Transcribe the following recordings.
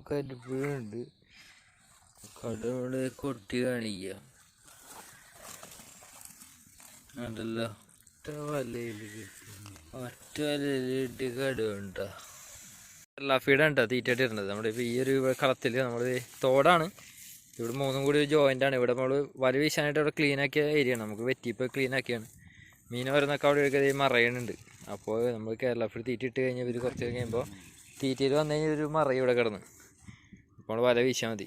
കരിപ്പുഴുണ്ട്. കടവിടെ കൊട്ടി കാണിക്കുക അതല്ല ഒറ്റ വലയിൽ കിട്ടി കടുവുണ്ടോ. ലഫീഡ ഉണ്ടോ തീറ്റായിട്ട് ഇരുന്നത് നമ്മുടെ ഇപ്പോൾ ഈ ഒരു കളത്തിൽ നമ്മൾ തോടാണ് ഇവിടെ മൂന്നും കൂടി ഒരു ജോയിൻ്റാണ്. ഇവിടെ നമ്മൾ വല വീശാനായിട്ട് ഇവിടെ ക്ലീൻ ആക്കിയ ഏരിയ ആണ്. നമുക്ക് വെറ്റിപ്പോൾ ക്ലീൻ ആക്കിയാണ്. മീൻ വരുന്നൊക്കെ അവിടെ ഒക്കെ മറയുന്നുണ്ട്. അപ്പോൾ നമ്മൾ കേരള ഫീഡ് തീറ്റ ഇട്ട് കഴിഞ്ഞാൽ ഇവർ കുറച്ച് കഴിയുമ്പോൾ തീറ്റയിൽ വന്നു കഴിഞ്ഞാൽ ഒരു മറയും ഇവിടെ കിടന്ന്. അപ്പോൾ വല വീശാൽ മതി.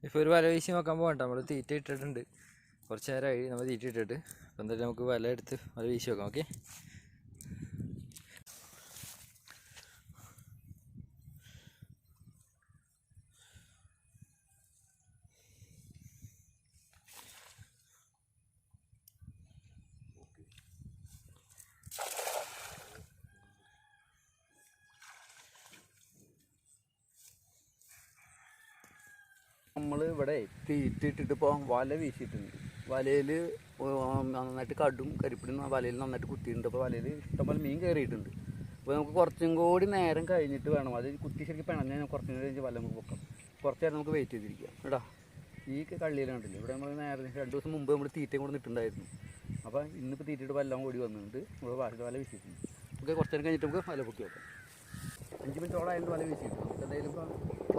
ഇപ്പോൾ ഒരു വല വീശി നോക്കാൻ പോകണ്ട. നമ്മൾ തീറ്റ ഇട്ടിട്ടുണ്ട്. കുറച്ച് നേരമായി നമ്മൾ തീറ്റ ഇട്ടിട്ട്. അപ്പോൾ എന്തായാലും നമുക്ക് വല എടുത്ത് വല വീശി നോക്കാം. ഓക്കെ, നമ്മൾ ഇവിടെ തീറ്റ ഇട്ടിട്ടിപ്പോൾ വല വീശിയിട്ടുണ്ട്. വലയിൽ നന്നായിട്ട് കടും കരിപ്പിടും വലയിൽ നന്നായിട്ട് കുത്തിയിട്ടുണ്ട്. അപ്പോൾ വലയിൽ ഇഷ്ടംപോലെ മീൻ കയറിയിട്ടുണ്ട്. അപ്പോൾ നമുക്ക് കുറച്ചും കൂടി നേരം കഴിഞ്ഞിട്ട് വേണം അത് കുത്തി ശരിക്കും പിണഞ്ഞാൽ കുറച്ചും കൂടി കഴിഞ്ഞ് വല നമുക്ക് പൊക്കാം. കുറച്ച് നേരം നമുക്ക് വെയിറ്റ് ചെയ്തിരിക്കാം കേട്ടോ. ഈ കള്ളിയിൽ കണ്ടില്ലേ, ഇവിടെ നമ്മൾ നേരെ 2 ദിവസം മുമ്പ് നമ്മൾ തീറ്റയും കൂടെ നിട്ടുണ്ടായിരുന്നു. അപ്പോൾ ഇന്നിപ്പോൾ തീറ്റയിട്ട് വല്ലതും കൂടി വന്നിട്ടുണ്ട്. നമ്മൾ വല വീശിയിട്ടുണ്ട്. നമുക്ക് കുറച്ച് നേരം കഴിഞ്ഞിട്ട് നമുക്ക് വല പൊക്കി വെക്കാം. 5 മിനിറ്റോളം അതിൻ്റെ വല വീശിയിട്ടുണ്ട്. നമുക്ക് എന്തായാലും ഇപ്പോൾ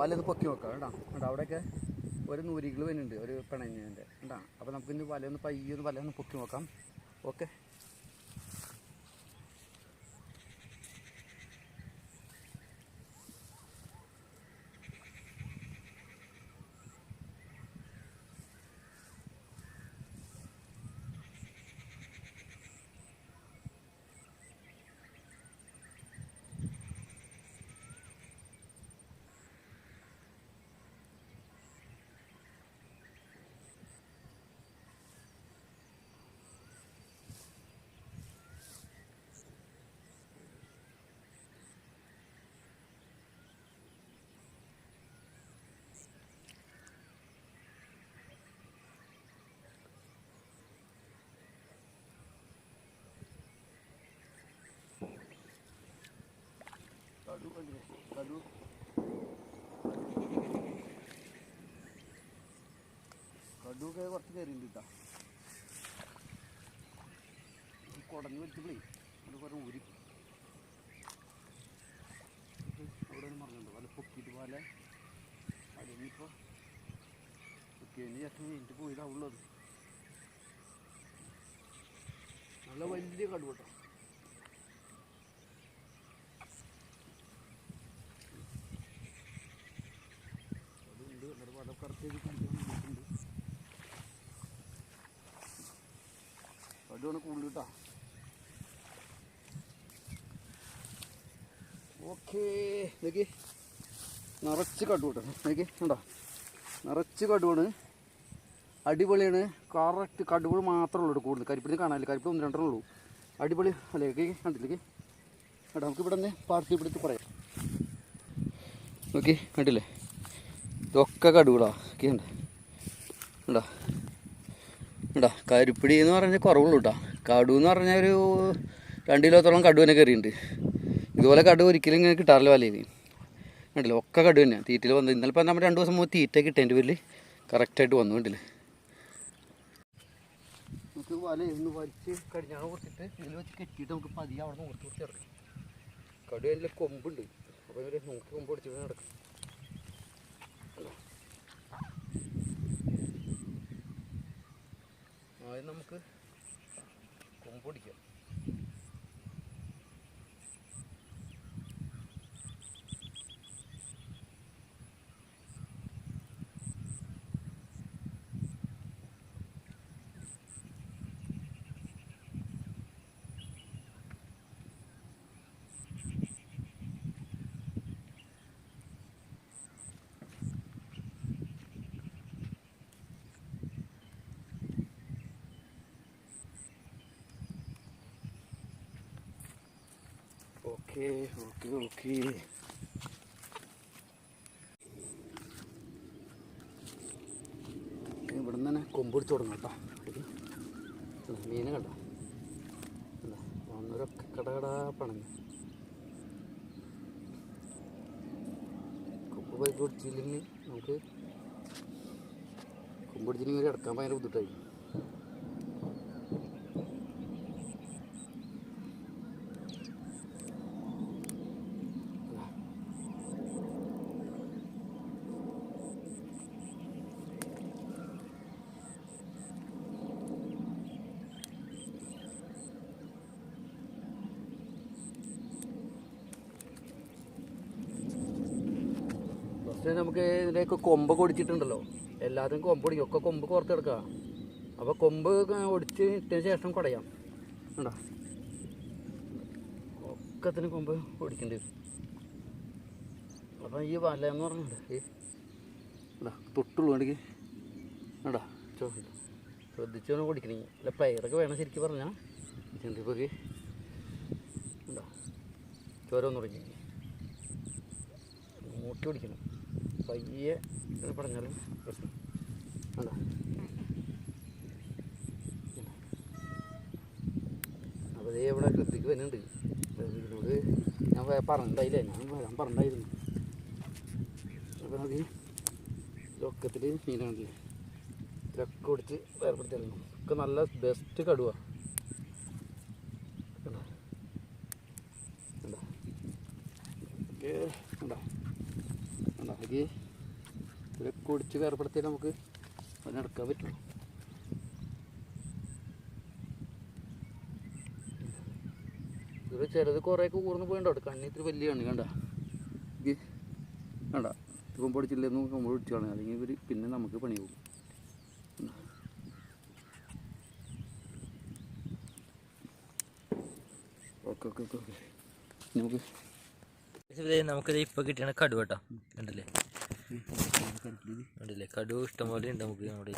വല ഒന്ന് പൊക്കി വെക്കാം കേട്ടോ. കേട്ടോ അവിടെയൊക്കെ ഒരു നൂരികൾ വരുന്നുണ്ട്, ഒരു പിണഞ്ഞതിൻ്റെ ഉണ്ടാണ്. അപ്പോൾ നമുക്കിന്ന് വലയൊന്ന് പയ്യൊന്ന് വലയൊന്ന് പൊക്കി നോക്കാം. ഓക്കെ, കടുവൊക്കെ കുറച്ച് കയറിയുണ്ട് കേട്ടോ. കുടഞ്ഞ് വെച്ചപ്പോഴേ അത് കുറേ ഊരി അവിടെ മറന്നുണ്ട്. വല പൊക്കിയിട്ട് പോലെ അതിനിപ്പോൾ പൊക്കിയതിന് ശേഷം കഴിഞ്ഞിട്ട് പോയതാവുള്ളത്. നല്ല വലിയ കടുവ കേട്ടോ. അതുണ്ട് എന്നിട്ട് വല കറക്റ്റ് കണ്ടിട്ടുണ്ട്. കടുവാണ് കൂടുതൽ കേട്ടോ. ഓക്കേ, നോക്കി നിറച്ച് കടുവട്ടോ. നോക്കി ഉണ്ടോ, നിറച്ച് കടുവാണ്. അടിപൊളിയാണ്. കറക്റ്റ് കടുവ മാത്രമേ ഉള്ളൂ കൂടുതൽ. കരിപ്പിടി കാണാനില്ല. കരിപ്പിടി 1-2 ഉള്ളൂ. അടിപൊളി അല്ലേ കണ്ടില്ലേ കേട്ടോ. നമുക്ക് ഇവിടെ തന്നെ പാർട്ടി പിടിച്ച് പറയാം. നോക്കി കണ്ടില്ലേ, ഇതൊക്കെ കടുവടാ. ഓക്കെ ഉണ്ട് ഉണ്ടോ ഉണ്ടോ. കരിപ്പിടി എന്ന് പറഞ്ഞാൽ കുറവുള്ളൂ കേട്ടോ. കടുവ എന്ന് പറഞ്ഞാൽ ഒരു 2 കിലോത്തോളം കടുവനെ കയറിയിട്ടുണ്ട്. ഇതുപോലെ കടുവ ഒരിക്കലും ഇങ്ങനെ കിട്ടാറില്ല വലയിൽ. കണ്ടില്ലേ, ഒക്കെ കടുവ തന്നെയാണ് തീറ്റയിൽ വന്നത്. ഇന്നലെ ഇപ്പോൾ നമ്മൾ 2 ദിവസം മുമ്പ് തീറ്റ കിട്ടേൻ്റെ പേരിൽ കറക്റ്റായിട്ട് വന്നു. കണ്ടില്ലേ, നമുക്ക് വല ഒന്ന് വലിച്ച് കടിഞ്ഞാണ് കൊടുത്തിട്ട് ഇതിൽ വെച്ച് കെട്ടിയിട്ട് നമുക്ക് പതിയെ അവിടെ നിന്ന് കൊടുത്ത് ഇറങ്ങും. കടുവ കൊമ്പുണ്ട്. അപ്പോൾ ഇവർ നമുക്ക് കൊമ്പ് പിടിച്ചിട്ട് നടക്കും. ആദ്യം നമുക്ക് കൊമ്പ് പിടിക്കാം. ഓക്കെ ഓക്കെ ഓക്കെ ഇവിടെ നിന്ന് തന്നെ കൊമ്പ് പിടിച്ച് തുടങ്ങാം കേട്ടോ. മീനെ കണ്ടോ, 1 പോകുന്നവരൊക്കെ കടകടാ പണങ്ങി. കൊമ്പ് പോയി പിടിച്ചില്ലെങ്കിൽ നമുക്ക് കൊമ്പ് പിടിച്ചില്ലെങ്കിൽ കിടക്കാൻ ഭയങ്കര ബുദ്ധിമുട്ടായി. ഫസ്റ്റ് നമുക്ക് ഇതിൻ്റെയൊക്കെ കൊമ്പ് ഒടിച്ചിട്ടുണ്ടല്ലോ, എല്ലാത്തിനും കൊമ്പ് ഒടിക്കും. ഒക്കെ കൊമ്പ് പുറത്തെടുക്കുക. അപ്പോൾ കൊമ്പ് ഒടിച്ച് ഇട്ടതിന് ശേഷം കുടയാം. ഉണ്ടോ, ഒക്കത്തിന് കൊമ്പ് ഒടിക്കേണ്ടി വരും. അപ്പം ഈ വല എന്ന് പറഞ്ഞിട്ടുണ്ട്, ഈ ഇടാ തൊട്ടുള്ളൂ വേണ്ടിക്ക് വേണ്ടാ ശ്രദ്ധിച്ച് വേണം ഓടിക്കണേ. അല്ല പയറൊക്കെ വേണം ശരിക്കും പറഞ്ഞാൽ. ഇപ്പോൾ ഉണ്ടോ ചോരൊന്നും തുടങ്ങി മൂട്ടി ഓടിക്കണം. പയ്യെ പറഞ്ഞാലും പ്രശ്നം വേണ്ട. അപ്പോൾ അതേ ഇവിടെ കൃത്യക്ക് വരുന്നുണ്ട്. ഇതിനോട് ഞാൻ പറഞ്ഞിട്ടുണ്ടായില്ലേ, ഞാൻ വരാൻ പറഞ്ഞിട്ടുണ്ടായിരുന്നു. അപ്പോൾ അത് ലൊക്കത്തിൽ മീനാണല്ലേ, ഇതൊക്കെ ഓടിച്ച് വേർപ്പെടുത്തിയായിരുന്നു. ഒക്കെ നല്ല ബെസ്റ്റ് കടുവ. ഉണ്ടാക്കി ഇതൊക്കെ ഒടിച്ച് വേർപ്പെടുത്തിയാൽ നമുക്ക് അതിനെടുക്കാൻ പറ്റുള്ളൂ. ഇത് ചിലത് കുറേയൊക്കെ ഊർന്ന് പോയിട്ടോ. കണ്ണി ഇത്തിരി വലിയ കണ്ണി കണ്ട കണ്ട കൊമ്പ് പൊടിച്ചില്ലെന്ന് കൊമ്പ് പൊടിച്ച് കളഞ്ഞ, അല്ലെങ്കിൽ ഇവർ പിന്നെ നമുക്ക് പണി പോകും. ഓക്കെ ഓക്കെ ഓക്കെ ഓക്കെ നമുക്ക് നമുക്കിത് ഇപ്പൊ കിട്ടിയാണ് കടുവ കേട്ടോ. കണ്ടില്ലേ കണ്ടില്ലേ, കടുവ ഇഷ്ടംപോലെ ഉണ്ട് നമുക്ക് നമ്മുടെ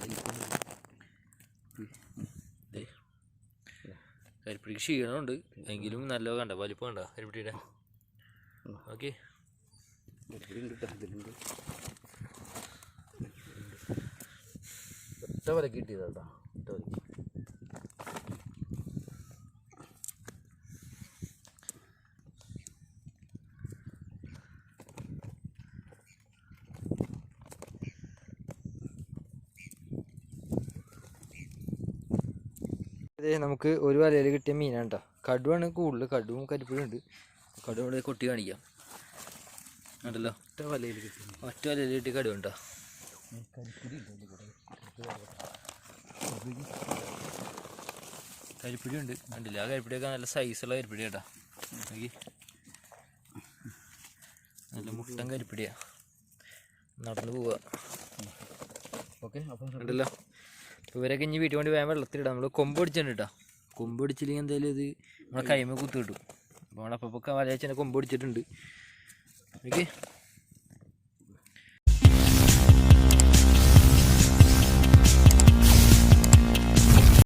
കരിപ്പിടിക്ക് ക്ഷീണമുണ്ട്, എങ്കിലും നല്ല കണ്ട വലിപ്പം കണ്ട കരിപ്പിടിയുടെ. ഓക്കെ ഒറ്റ വല കിട്ടിയതാ. ഒറ്റ വല ഇത് നമുക്ക് ഒരു വലയിൽ കിട്ടിയ മീനാണ് കേട്ടോ. കടുവാണ് കൂടുതൽ, കടുവും കരിപ്പുഴും ഉണ്ട്. കടുവ ഇവിടെ കൊട്ടി കാണിക്കാം ഉണ്ടല്ലോ. ഒറ്റ വലയിൽ കിട്ടി, ഒറ്റ വലയിൽ കിട്ടിയ കടുവ ഉണ്ടോ. കരിപ്പിടി ഉണ്ട് കണ്ടില്ല. ആ കരിപ്പിടിയൊക്കെ നല്ല സൈസുള്ള കരിപ്പിടി കേട്ടോ. നല്ല മുട്ടൻ കരിപ്പിടിയാ. നടന്നു പോവുക. ഓക്കെ അപ്പം ഉണ്ടല്ലോ. ഇവരൊക്കെ ഇനി വീട്ടിൽ വേണ്ടി വേഗം വെള്ളത്തിലിടാം. നമ്മൾ കൊമ്പ് പിടിച്ചിട്ടുണ്ട് കേട്ടോ. കൊമ്പ് പിടിച്ചില്ലെങ്കിൽ എന്തായാലും ഇത് നമ്മളെ കൈമ കുത്തു കിട്ടും. അപ്പോൾ നമ്മളപ്പോൾ വല വെച്ചാൽ കൊമ്പ് പിടിച്ചിട്ടുണ്ട്. ഓക്കെ.